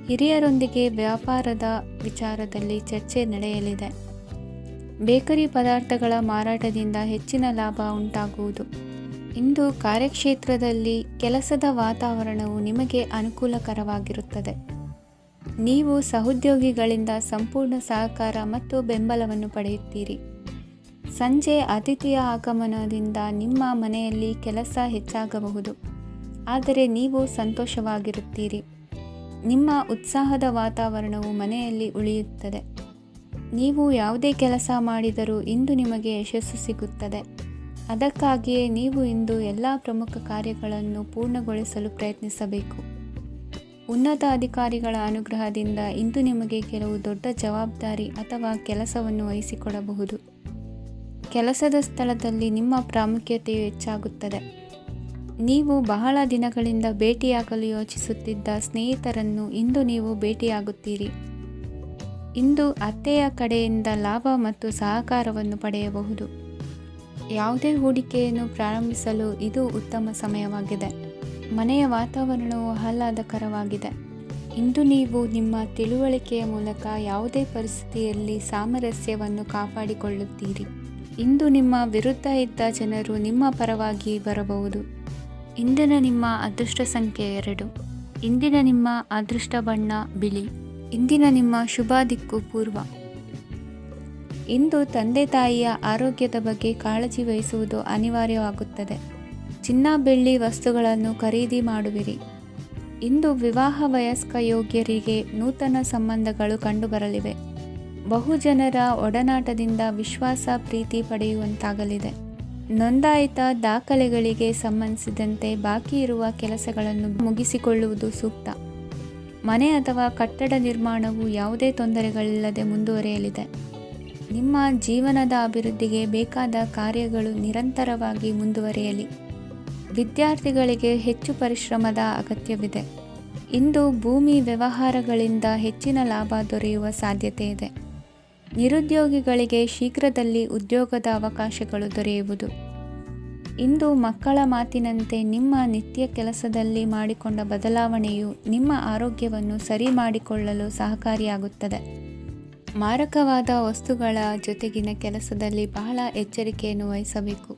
ಹಿರಿಯರೊಂದಿಗೆ ವ್ಯಾಪಾರದ ವಿಚಾರದಲ್ಲಿ ಚರ್ಚೆ ನಡೆಯಲಿದೆ. ಬೇಕರಿ ಪದಾರ್ಥಗಳ ಮಾರಾಟದಿಂದ ಹೆಚ್ಚಿನ ಲಾಭ ಉಂಟಾಗುವುದು. ಇಂದು ಕಾರ್ಯಕ್ಷೇತ್ರದಲ್ಲಿ ಕೆಲಸದ ವಾತಾವರಣವು ನಿಮಗೆ ಅನುಕೂಲಕರವಾಗಿರುತ್ತದೆ. ನೀವು ಸಹೋದ್ಯೋಗಿಗಳಿಂದ ಸಂಪೂರ್ಣ ಸಹಕಾರ ಮತ್ತು ಬೆಂಬಲವನ್ನು ಪಡೆಯುತ್ತೀರಿ. ಸಂಜೆ ಅತಿಥಿಯ ಆಗಮನದಿಂದ ನಿಮ್ಮ ಮನೆಯಲ್ಲಿ ಕೆಲಸ ಹೆಚ್ಚಾಗಬಹುದು, ಆದರೆ ನೀವು ಸಂತೋಷವಾಗಿರುತ್ತೀರಿ. ನಿಮ್ಮ ಉತ್ಸಾಹದ ವಾತಾವರಣವು ಮನೆಯಲ್ಲಿ ಉಳಿಯುತ್ತದೆ. ನೀವು ಯಾವುದೇ ಕೆಲಸ ಮಾಡಿದರೂ ಇಂದು ನಿಮಗೆ ಯಶಸ್ಸು ಸಿಗುತ್ತದೆ. ಅದಕ್ಕಾಗಿಯೇ ನೀವು ಇಂದು ಎಲ್ಲ ಪ್ರಮುಖ ಕಾರ್ಯಗಳನ್ನು ಪೂರ್ಣಗೊಳಿಸಲು ಪ್ರಯತ್ನಿಸಬೇಕು. ಉನ್ನತ ಅಧಿಕಾರಿಗಳ ಅನುಗ್ರಹದಿಂದ ಇಂದು ನಿಮಗೆ ಕೆಲವು ದೊಡ್ಡ ಜವಾಬ್ದಾರಿ ಅಥವಾ ಕೆಲಸವನ್ನು ವಹಿಸಿಕೊಡಬಹುದು. ಕೆಲಸದ ಸ್ಥಳದಲ್ಲಿ ನಿಮ್ಮ ಪ್ರಾಮುಖ್ಯತೆಯು ಹೆಚ್ಚಾಗುತ್ತದೆ. ನೀವು ಬಹಳ ದಿನಗಳಿಂದ ಭೇಟಿಯಾಗಲು ಯೋಚಿಸುತ್ತಿದ್ದ ಸ್ನೇಹಿತರನ್ನು ಇಂದು ನೀವು ಭೇಟಿಯಾಗುತ್ತೀರಿ. ಇಂದು ಅತ್ತೆಯ ಕಡೆಯಿಂದ ಲಾಭ ಮತ್ತು ಸಹಕಾರವನ್ನು ಪಡೆಯಬಹುದು. ಯಾವುದೇ ಹೂಡಿಕೆಯನ್ನು ಪ್ರಾರಂಭಿಸಲು ಇದು ಉತ್ತಮ ಸಮಯವಾಗಿದೆ. ಮನೆಯ ವಾತಾವರಣವು ಆಹ್ಲಾದಕರವಾಗಿದೆ. ಇಂದು ನೀವು ನಿಮ್ಮ ತಿಳುವಳಿಕೆಯ ಮೂಲಕ ಯಾವುದೇ ಪರಿಸ್ಥಿತಿಯಲ್ಲಿ ಸಾಮರಸ್ಯವನ್ನು ಕಾಪಾಡಿಕೊಳ್ಳುತ್ತೀರಿ. ಇಂದು ನಿಮ್ಮ ವಿರುದ್ಧ ಇದ್ದ ಜನರು ನಿಮ್ಮ ಪರವಾಗಿ ಬರಬಹುದು. ಇಂದಿನ ನಿಮ್ಮ ಅದೃಷ್ಟ ಸಂಖ್ಯೆ 2. ಇಂದಿನ ನಿಮ್ಮ ಅದೃಷ್ಟ ಬಣ್ಣ ಬಿಳಿ. ಇಂದಿನ ನಿಮ್ಮ ಶುಭ ದಿಕ್ಕು ಪೂರ್ವ. ಇಂದು ತಂದೆ ತಾಯಿಯ ಆರೋಗ್ಯದ ಬಗ್ಗೆ ಕಾಳಜಿ ವಹಿಸುವುದು ಅನಿವಾರ್ಯವಾಗುತ್ತದೆ. ಚಿನ್ನ ಬೆಳ್ಳಿ ವಸ್ತುಗಳನ್ನು ಖರೀದಿ ಮಾಡುವಿರಿ. ಇಂದು ವಿವಾಹ ವಯಸ್ಕ ಯೋಗ್ಯರಿಗೆ ನೂತನ ಸಂಬಂಧಗಳು ಕಂಡುಬರಲಿವೆ. ಬಹುಜನರ ಒಡನಾಟದಿಂದ ವಿಶ್ವಾಸ ಪ್ರೀತಿ ಪಡೆಯುವಂತಾಗಲಿದೆ. ನೋಂದಾಯಿತ ದಾಖಲೆಗಳಿಗೆ ಸಂಬಂಧಿಸಿದಂತೆ ಬಾಕಿ ಇರುವ ಕೆಲಸಗಳನ್ನು ಮುಗಿಸಿಕೊಳ್ಳುವುದು ಸೂಕ್ತ. ಮನೆ ಅಥವಾ ಕಟ್ಟಡ ನಿರ್ಮಾಣವು ಯಾವುದೇ ತೊಂದರೆಗಳಿಲ್ಲದೆ ಮುಂದುವರಿಯಲಿದೆ. ನಿಮ್ಮ ಜೀವನದ ಅಭಿವೃದ್ಧಿಗೆ ಬೇಕಾದ ಕಾರ್ಯಗಳು ನಿರಂತರವಾಗಿ ಮುಂದುವರಿಯಲಿ. ವಿದ್ಯಾರ್ಥಿಗಳಿಗೆ ಹೆಚ್ಚು ಪರಿಶ್ರಮದ ಅಗತ್ಯವಿದೆ. ಇಂದು ಭೂಮಿ ವ್ಯವಹಾರಗಳಿಂದ ಹೆಚ್ಚಿನ ಲಾಭ ದೊರೆಯುವ ಸಾಧ್ಯತೆ ಇದೆ. ನಿರುದ್ಯೋಗಿಗಳಿಗೆ ಶೀಘ್ರದಲ್ಲಿ ಉದ್ಯೋಗದ ಅವಕಾಶಗಳು ದೊರೆಯುವುದು. ಇಂದು ಮಕ್ಕಳ ಮಾತಿನಂತೆ ನಿಮ್ಮ ನಿತ್ಯ ಕೆಲಸದಲ್ಲಿ ಮಾಡಿಕೊಂಡ ಬದಲಾವಣೆಯು ನಿಮ್ಮ ಆರೋಗ್ಯವನ್ನು ಸರಿ ಮಾಡಿಕೊಳ್ಳಲು ಸಹಕಾರಿಯಾಗುತ್ತದೆ. ಮಾರಕವಾದ ವಸ್ತುಗಳ ಜೊತೆಗಿನ ಕೆಲಸದಲ್ಲಿ ಬಹಳ ಎಚ್ಚರಿಕೆಯನ್ನು ವಹಿಸಬೇಕು.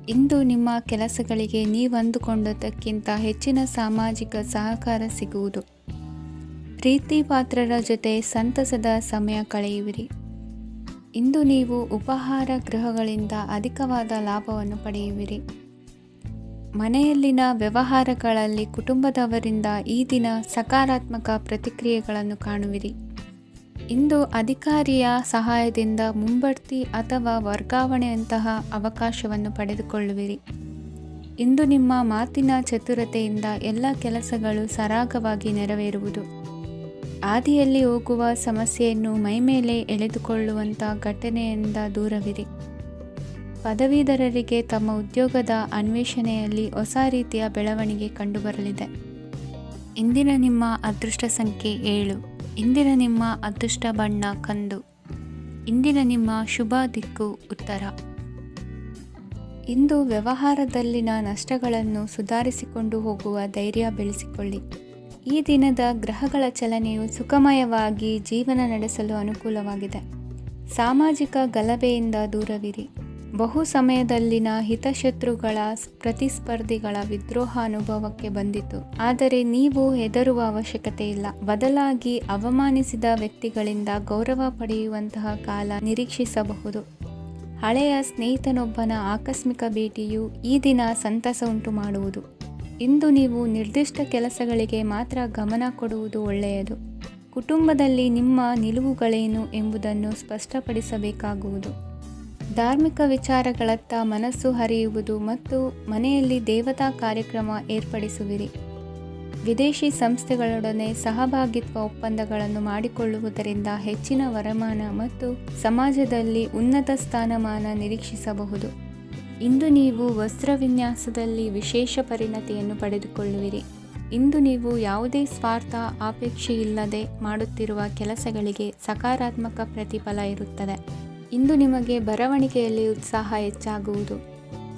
ಇಂದು ನಿಮ್ಮ ಕೆಲಸಗಳಿಗೆ ನೀವಂದುಕೊಂಡದ್ದಕ್ಕಿಂತ ಹೆಚ್ಚಿನ ಸಾಮಾಜಿಕ ಸಹಕಾರ ಸಿಗುವುದು. ಪ್ರೀತಿ ಪಾತ್ರರ ಜೊತೆ ಸಂತಸದ ಸಮಯ ಕಳೆಯುವಿರಿ. ಇಂದು ನೀವು ಉಪಹಾರ ಗೃಹಗಳಿಂದ ಅಧಿಕವಾದ ಲಾಭವನ್ನು ಪಡೆಯುವಿರಿ. ಮನೆಯಲ್ಲಿನ ವ್ಯವಹಾರಗಳಲ್ಲಿ ಕುಟುಂಬದವರಿಂದ ಈ ದಿನ ಸಕಾರಾತ್ಮಕ ಪ್ರತಿಕ್ರಿಯೆಗಳನ್ನು ಕಾಣುವಿರಿ. ಇಂದು ಅಧಿಕಾರಿಯ ಸಹಾಯದಿಂದ ಮುಂಬಡ್ತಿ ಅಥವಾ ವರ್ಗಾವಣೆಯಂತಹ ಅವಕಾಶವನ್ನು ಪಡೆದುಕೊಳ್ಳುವಿರಿ. ಇಂದು ನಿಮ್ಮ ಮಾತಿನ ಚತುರತೆಯಿಂದ ಎಲ್ಲ ಕೆಲಸಗಳು ಸರಾಗವಾಗಿ ನೆರವೇರುವುದು. ಹಾದಿಯಲ್ಲಿ ಹೋಗುವ ಸಮಸ್ಯೆಯನ್ನು ಮೈಮೇಲೆ ಎಳೆದುಕೊಳ್ಳುವಂಥ ಘಟನೆಯಿಂದ ದೂರವಿರಿ. ಪದವೀಧರರಿಗೆ ತಮ್ಮ ಉದ್ಯೋಗದ ಅನ್ವೇಷಣೆಯಲ್ಲಿ ಹೊಸ ರೀತಿಯ ಬೆಳವಣಿಗೆ ಕಂಡುಬರಲಿದೆ. ಇಂದಿನ ನಿಮ್ಮ ಅದೃಷ್ಟ ಸಂಖ್ಯೆ 7. ಇಂದಿನ ನಿಮ್ಮ ಅದೃಷ್ಟ ಬಣ್ಣ ಕಂದು. ಇಂದಿನ ನಿಮ್ಮ ಶುಭ ದಿಕ್ಕು ಉತ್ತರ. ಇಂದು ವ್ಯವಹಾರದಲ್ಲಿನ ನಷ್ಟಗಳನ್ನು ಸುಧಾರಿಸಿಕೊಂಡು ಹೋಗುವ ಧೈರ್ಯ ಬೆಳೆಸಿಕೊಳ್ಳಿ. ಈ ದಿನದ ಗ್ರಹಗಳ ಚಲನೆಯು ಸುಖಮಯವಾಗಿ ಜೀವನ ನಡೆಸಲು ಅನುಕೂಲವಾಗಿದೆ. ಸಾಮಾಜಿಕ ಗಲಭೆಯಿಂದ ದೂರವಿರಿ. ಬಹು ಸಮಯದಲ್ಲಿನ ಹಿತಶತ್ರುಗಳ ಪ್ರತಿಸ್ಪರ್ಧಿಗಳ ವಿದ್ರೋಹ ಅನುಭವಕ್ಕೆ ಬಂದಿತು. ಆದರೆ ನೀವು ಹೆದರುವ ಅವಶ್ಯಕತೆ ಇಲ್ಲ. ಬದಲಾಗಿ ಅವಮಾನಿಸಿದ ವ್ಯಕ್ತಿಗಳಿಂದ ಗೌರವ ಪಡೆಯುವಂತಹ ಕಾಲ ನಿರೀಕ್ಷಿಸಬಹುದು. ಹಳೆಯ ಸ್ನೇಹಿತನೊಬ್ಬನ ಆಕಸ್ಮಿಕ ಭೇಟಿಯು ಈ ದಿನ ಸಂತಸ ಉಂಟು ಮಾಡುವುದು. ಇಂದು ನೀವು ನಿರ್ದಿಷ್ಟ ಕೆಲಸಗಳಿಗೆ ಮಾತ್ರ ಗಮನ ಕೊಡುವುದು ಒಳ್ಳೆಯದು. ಕುಟುಂಬದಲ್ಲಿ ನಿಮ್ಮ ನಿಲುವುಗಳೇನು ಎಂಬುದನ್ನು ಸ್ಪಷ್ಟಪಡಿಸಬೇಕಾಗುವುದು. ಧಾರ್ಮಿಕ ವಿಚಾರಗಳತ್ತ ಮನಸ್ಸು ಹರಿಯುವುದು ಮತ್ತು ಮನೆಯಲ್ಲಿ ದೇವತಾ ಕಾರ್ಯಕ್ರಮ ಏರ್ಪಡಿಸುವಿರಿ. ವಿದೇಶಿ ಸಂಸ್ಥೆಗಳೊಡನೆ ಸಹಭಾಗಿತ್ವ ಒಪ್ಪಂದಗಳನ್ನು ಮಾಡಿಕೊಳ್ಳುವುದರಿಂದ ಹೆಚ್ಚಿನ ವರಮಾನ ಮತ್ತು ಸಮಾಜದಲ್ಲಿ ಉನ್ನತ ಸ್ಥಾನಮಾನ ನಿರೀಕ್ಷಿಸಬಹುದು. ಇಂದು ನೀವು ವಸ್ತ್ರವಿನ್ಯಾಸದಲ್ಲಿ ವಿಶೇಷ ಪರಿಣತಿಯನ್ನು ಪಡೆದುಕೊಳ್ಳುವಿರಿ. ಇಂದು ನೀವು ಯಾವುದೇ ಸ್ವಾರ್ಥ ಅಪೇಕ್ಷೆಯಿಲ್ಲದೆ ಮಾಡುತ್ತಿರುವ ಕೆಲಸಗಳಿಗೆ ಸಕಾರಾತ್ಮಕ ಪ್ರತಿಫಲ ಇರುತ್ತದೆ. ಇಂದು ನಿಮಗೆ ಬರವಣಿಗೆಯಲ್ಲಿ ಉತ್ಸಾಹ ಹೆಚ್ಚಾಗುವುದು.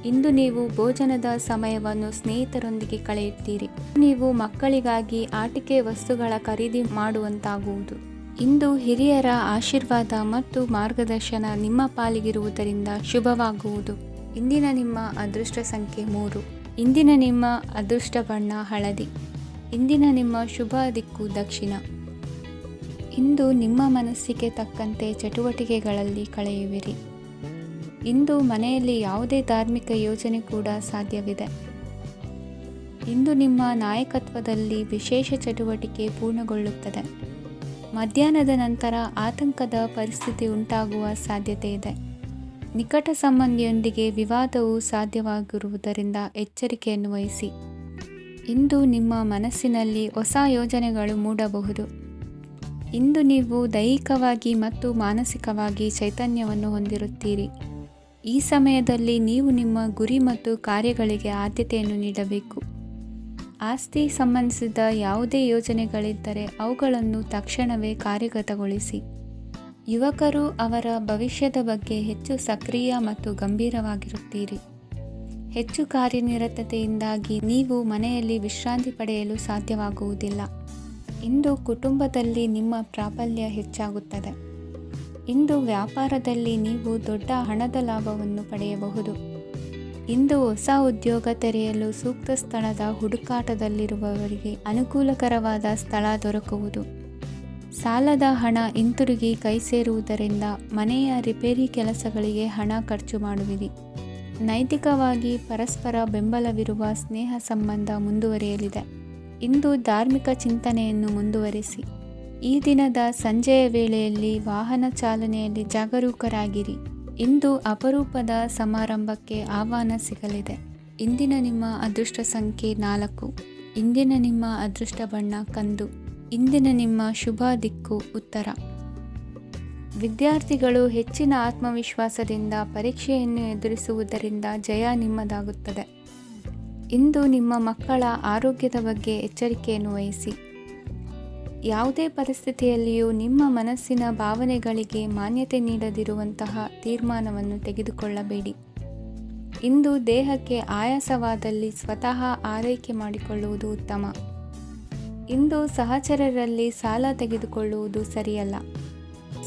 ಇಂದು ನೀವು ಭೋಜನದ ಸಮಯವನ್ನು ಸ್ನೇಹಿತರೊಂದಿಗೆ ಕಳೆಯುತ್ತೀರಿ. ನೀವು ಮಕ್ಕಳಿಗಾಗಿ ಆಟಿಕೆ ವಸ್ತುಗಳ ಖರೀದಿ ಮಾಡುವಂತಾಗುವುದು. ಇಂದು ಹಿರಿಯರ ಆಶೀರ್ವಾದ ಮತ್ತು ಮಾರ್ಗದರ್ಶನ ನಿಮ್ಮ ಪಾಲಿಗಿರುವುದರಿಂದ ಶುಭವಾಗುವುದು. ಇಂದಿನ ನಿಮ್ಮ ಅದೃಷ್ಟ ಸಂಖ್ಯೆ 3. ಇಂದಿನ ನಿಮ್ಮ ಅದೃಷ್ಟ ಬಣ್ಣ ಹಳದಿ. ಇಂದಿನ ನಿಮ್ಮ ಶುಭ ದಿಕ್ಕು ದಕ್ಷಿಣ. ಇಂದು ನಿಮ್ಮ ಮನಸ್ಸಿಗೆ ತಕ್ಕಂತೆ ಚಟುವಟಿಕೆಗಳಲ್ಲಿ ಕಳೆಯುವಿರಿ. ಇಂದು ಮನೆಯಲ್ಲಿ ಯಾವುದೇ ಧಾರ್ಮಿಕ ಯೋಜನೆ ಕೂಡ ಸಾಧ್ಯವಿದೆ. ಇಂದು ನಿಮ್ಮ ನಾಯಕತ್ವದಲ್ಲಿ ವಿಶೇಷ ಚಟುವಟಿಕೆ ಪೂರ್ಣಗೊಳ್ಳುತ್ತದೆ. ಮಧ್ಯಾಹ್ನದ ನಂತರ ಆತಂಕದ ಪರಿಸ್ಥಿತಿ ಉಂಟಾಗುವ ಸಾಧ್ಯತೆ ಇದೆ. ನಿಕಟ ಸಂಬಂಧಿಯೊಂದಿಗೆ ವಿವಾದವು ಸಾಧ್ಯವಾಗಿರುವುದರಿಂದ ಎಚ್ಚರಿಕೆಯನ್ನು ವಹಿಸಿ. ಇಂದು ನಿಮ್ಮ ಮನಸ್ಸಿನಲ್ಲಿ ಹೊಸ ಯೋಜನೆಗಳು ಮೂಡಬಹುದು. ಇಂದು ನೀವು ದೈಹಿಕವಾಗಿ ಮತ್ತು ಮಾನಸಿಕವಾಗಿ ಚೈತನ್ಯವನ್ನು ಹೊಂದಿರುತ್ತೀರಿ. ಈ ಸಮಯದಲ್ಲಿ ನೀವು ನಿಮ್ಮ ಗುರಿ ಮತ್ತು ಕಾರ್ಯಗಳಿಗೆ ಆದ್ಯತೆಯನ್ನು ನೀಡಬೇಕು. ಆಸ್ತಿ ಸಂಬಂಧಿಸಿದ ಯಾವುದೇ ಯೋಜನೆಗಳಿದ್ದರೆ ಅವುಗಳನ್ನು ತಕ್ಷಣವೇ ಕಾರ್ಯಗತಗೊಳಿಸಿ. ಯುವಕರು ಅವರ ಭವಿಷ್ಯದ ಬಗ್ಗೆ ಹೆಚ್ಚು ಸಕ್ರಿಯ ಮತ್ತು ಗಂಭೀರವಾಗಿರುತ್ತೀರಿ. ಹೆಚ್ಚು ಕಾರ್ಯನಿರತತೆಯಿಂದಾಗಿ ನೀವು ಮನೆಯಲ್ಲಿ ವಿಶ್ರಾಂತಿ ಪಡೆಯಲು ಸಾಧ್ಯವಾಗುವುದಿಲ್ಲ. ಇಂದು ಕುಟುಂಬದಲ್ಲಿ ನಿಮ್ಮ ಪ್ರಾಬಲ್ಯ ಹೆಚ್ಚಾಗುತ್ತದೆ. ಇಂದು ವ್ಯಾಪಾರದಲ್ಲಿ ನೀವು ದೊಡ್ಡ ಹಣದ ಲಾಭವನ್ನು ಪಡೆಯಬಹುದು. ಇಂದು ಹೊಸ ಉದ್ಯೋಗ ತೆರೆಯಲು ಸೂಕ್ತ ಸ್ಥಳದ ಹುಡುಕಾಟದಲ್ಲಿರುವವರಿಗೆ ಅನುಕೂಲಕರವಾದ ಸ್ಥಳ ದೊರಕುವುದು. ಸಾಲದ ಹಣ ಹಿಂತಿರುಗಿ ಕೈ ಸೇರುವುದರಿಂದ ಮನೆಯ ರಿಪೇರಿ ಕೆಲಸಗಳಿಗೆ ಹಣ ಖರ್ಚು ಮಾಡುವಿರಿ. ನೈತಿಕವಾಗಿ ಪರಸ್ಪರ ಬೆಂಬಲವಿರುವ ಸ್ನೇಹ ಸಂಬಂಧ ಮುಂದುವರಿಯಲಿದೆ. ಇಂದು ಧಾರ್ಮಿಕ ಚಿಂತನೆಯನ್ನು ಮುಂದುವರಿಸಿ. ಈ ದಿನದ ಸಂಜೆಯ ವೇಳೆಯಲ್ಲಿ ವಾಹನ ಚಾಲನೆಯಲ್ಲಿ ಜಾಗರೂಕರಾಗಿರಿ. ಇಂದು ಅಪರೂಪದ ಸಮಾರಂಭಕ್ಕೆ ಆಹ್ವಾನ ಸಿಗಲಿದೆ. ಇಂದಿನ ನಿಮ್ಮ ಅದೃಷ್ಟ ಸಂಖ್ಯೆ 4. ಇಂದಿನ ನಿಮ್ಮ ಅದೃಷ್ಟ ಬಣ್ಣ ಕಂದು. ಇಂದಿನ ನಿಮ್ಮ ಶುಭ ದಿಕ್ಕು ಉತ್ತರ. ವಿದ್ಯಾರ್ಥಿಗಳು ಹೆಚ್ಚಿನ ಆತ್ಮವಿಶ್ವಾಸದಿಂದ ಪರೀಕ್ಷೆಯನ್ನು ಎದುರಿಸುವುದರಿಂದ ಜಯ ನಿಮ್ಮದಾಗುತ್ತದೆ. ಇಂದು ನಿಮ್ಮ ಮಕ್ಕಳ ಆರೋಗ್ಯದ ಬಗ್ಗೆ ಎಚ್ಚರಿಕೆಯನ್ನು ವಹಿಸಿ. ಯಾವುದೇ ಪರಿಸ್ಥಿತಿಯಲ್ಲಿಯೂ ನಿಮ್ಮ ಮನಸ್ಸಿನ ಭಾವನೆಗಳಿಗೆ ಮಾನ್ಯತೆ ನೀಡದಿರುವಂತಹ ತೀರ್ಮಾನವನ್ನು ತೆಗೆದುಕೊಳ್ಳಬೇಡಿ. ಇಂದು ದೇಹಕ್ಕೆ ಆಯಾಸವಾದಲ್ಲಿ ಸ್ವತಃ ಆರೈಕೆ ಮಾಡಿಕೊಳ್ಳುವುದು ಉತ್ತಮ. ಇಂದು ಸಹಚರರಲ್ಲಿ ಸಾಲ ತೆಗೆದುಕೊಳ್ಳುವುದು ಸರಿಯಲ್ಲ.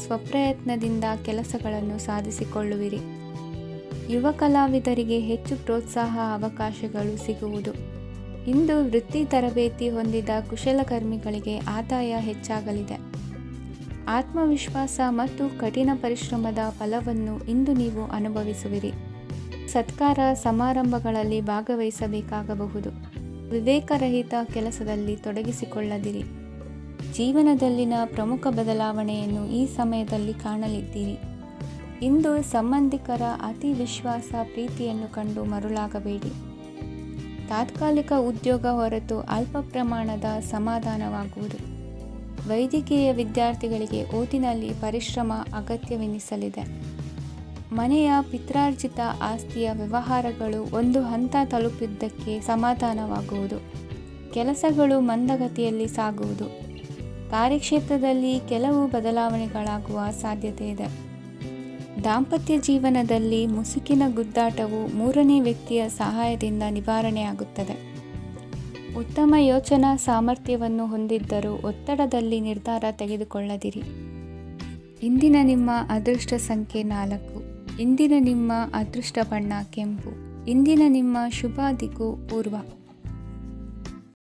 ಸ್ವಪ್ರಯತ್ನದಿಂದ ಕೆಲಸಗಳನ್ನು ಸಾಧಿಸಿಕೊಳ್ಳುವಿರಿ. ಯುವ ಕಲಾವಿದರಿಗೆ ಹೆಚ್ಚು ಪ್ರೋತ್ಸಾಹ ಅವಕಾಶಗಳು ಸಿಗುವುದು. ಇಂದು ವೃತ್ತಿ ತರಬೇತಿ ಹೊಂದಿದ ಕುಶಲಕರ್ಮಿಗಳಿಗೆ ಆದಾಯ ಹೆಚ್ಚಾಗಲಿದೆ. ಆತ್ಮವಿಶ್ವಾಸ ಮತ್ತು ಕಠಿಣ ಪರಿಶ್ರಮದ ಫಲವನ್ನು ಇಂದು ನೀವು ಅನುಭವಿಸುವಿರಿ. ಸತ್ಕಾರ ಸಮಾರಂಭಗಳಲ್ಲಿ ಭಾಗವಹಿಸಬೇಕಾಗಬಹುದು. ವಿವೇಕರಹಿತ ಕೆಲಸದಲ್ಲಿ ತೊಡಗಿಸಿಕೊಳ್ಳದಿರಿ. ಜೀವನದಲ್ಲಿನ ಪ್ರಮುಖ ಬದಲಾವಣೆಯನ್ನು ಈ ಸಮಯದಲ್ಲಿ ಕಾಣಲಿದ್ದೀರಿ. ಇಂದು ಸಂಬಂಧಿಕರ ಅತಿ ವಿಶ್ವಾಸ ಪ್ರೀತಿಯನ್ನು ಕಂಡು ಮರುಳಾಗಬೇಡಿ. ತಾತ್ಕಾಲಿಕ ಉದ್ಯೋಗ ಹೊರತು ಅಲ್ಪ ಪ್ರಮಾಣದ ಸಮಾಧಾನವಾಗುವುದು. ವೈದ್ಯಕೀಯ ವಿದ್ಯಾರ್ಥಿಗಳಿಗೆ ಓದಿನಲ್ಲಿ ಪರಿಶ್ರಮ ಅಗತ್ಯವೆನಿಸಲಿದೆ. ಮನೆಯ ಪಿತ್ರಾರ್ಜಿತ ಆಸ್ತಿಯ ವ್ಯವಹಾರಗಳು ಒಂದು ಹಂತ ತಲುಪಿದ್ದಕ್ಕೆ ಸಮಾಧಾನವಾಗುವುದು. ಕೆಲಸಗಳು ಮಂದಗತಿಯಲ್ಲಿ ಸಾಗುವುದು. ಕಾರ್ಯಕ್ಷೇತ್ರದಲ್ಲಿ ಕೆಲವು ಬದಲಾವಣೆಗಳಾಗುವ ಸಾಧ್ಯತೆ ಇದೆ. ದಾಂಪತ್ಯ ಜೀವನದಲ್ಲಿ ಮುಸುಕಿನ ಗುದ್ದಾಟವು 3ನೇ ವ್ಯಕ್ತಿಯ ಸಹಾಯದಿಂದ ನಿವಾರಣೆಯಾಗುತ್ತದೆ. ಉತ್ತಮ ಯೋಚನಾ ಸಾಮರ್ಥ್ಯವನ್ನು ಹೊಂದಿದ್ದರೂ ಒತ್ತಡದಲ್ಲಿ ನಿರ್ಧಾರ ತೆಗೆದುಕೊಳ್ಳದಿರಿ. ಇಂದಿನ ನಿಮ್ಮ ಅದೃಷ್ಟ ಸಂಖ್ಯೆ 4. ಇಂದಿನ ನಿಮ್ಮ ಅದೃಷ್ಟ ಬಣ್ಣ ಕೆಂಪು. ಇಂದಿನ ನಿಮ್ಮ ಶುಭ ದಿಕ್ಕು ಪೂರ್ವ.